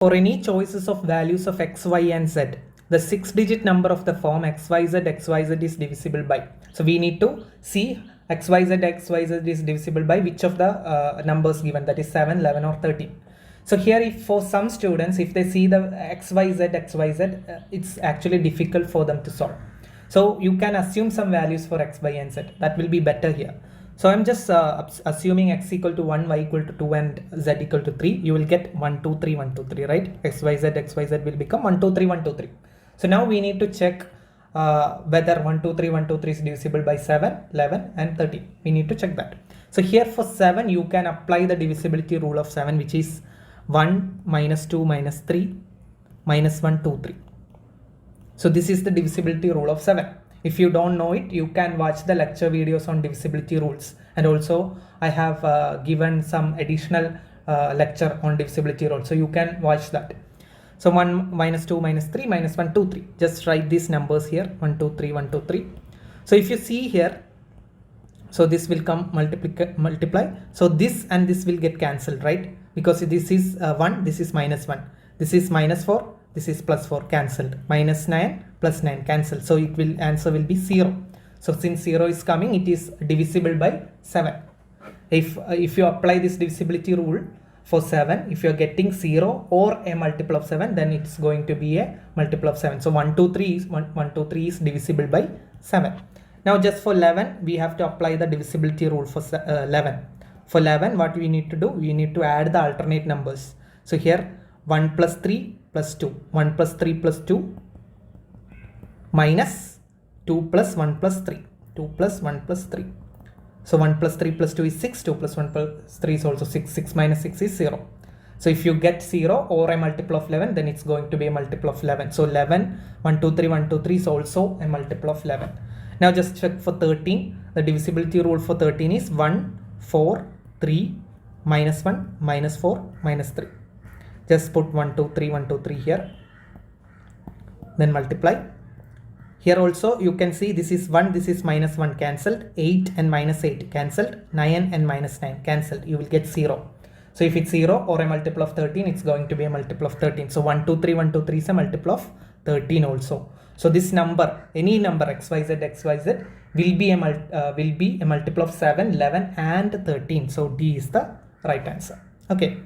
For any choices of values of x, y and z, the 6-digit number of the form XYZXYZ is divisible by. So we need to see XYZXYZ is divisible by which of the numbers given, that is 7, 11 or 13. So here, if for some students, if they see the XYZXYZ, it's actually difficult for them to solve. So you can assume some values for x, y and z. That will be better here. So I'm just assuming x equal to 1, y equal to 2 and z equal to 3. You will get 1, 2, 3, 1, 2, 3, right? XYZXYZ will become 1, 2, 3, 1, 2, 3. So now we need to check whether 1, 2, 3, 1, 2, 3 is divisible by 7, 11 and 13. We need to check that. So here for 7, you can apply the divisibility rule of 7, which is 1 minus 2 minus 3 minus 1, 2, 3. So this is the divisibility rule of 7. If you don't know it, you can watch the lecture videos on divisibility rules. And also I have given some additional lecture on divisibility rules. So you can watch that. So 1 minus 2 minus 3 minus 1, 2, 3. Just write these numbers here. 1, 2, 3, 1, 2, 3. So if you see here, so this will come multiply. So this and this will get cancelled, right? Because this is 1, this is minus 1. This is minus 4. This is plus 4, cancelled. Minus 9 plus 9, cancelled. So it will, answer will be 0. So since 0 is coming, it is divisible by 7. If you apply this divisibility rule for 7, if you are getting 0 or a multiple of 7, then it's going to be a multiple of 7. So 1, 2, 3 is 1, 2, 3 is divisible by 7. Now just for 11, we have to apply the divisibility rule for 11. For 11, what we need to do? We need to add the alternate numbers. So here 1 plus 3 plus 2, 1 plus 3 plus 2 minus 2 plus 1 plus 3, 2 plus 1 plus 3. So 1 plus 3 plus 2 is 6, 2 plus 1 plus 3 is also 6, 6 minus 6 is 0. So if you get 0 or a multiple of 11, then it's going to be a multiple of 11. So 11, 1, 2, 3, 1, 2, 3 is also a multiple of 11. Now just check for 13. The divisibility rule for 13 is 1, 4, 3, minus 1, minus 4, minus 3. Just put 1, 2, 3, 1, 2, 3 here. Then multiply. Here also you can see this is 1, this is minus 1, cancelled. 8 and minus 8, cancelled. 9 and minus 9, cancelled. You will get 0. So if it's 0 or a multiple of 13, it's going to be a multiple of 13. So 1, 2, 3, 1, 2, 3 is a multiple of 13 also. So this number, any number XYZXYZ will be a multiple of 7, 11 and 13. So D is the right answer. Okay.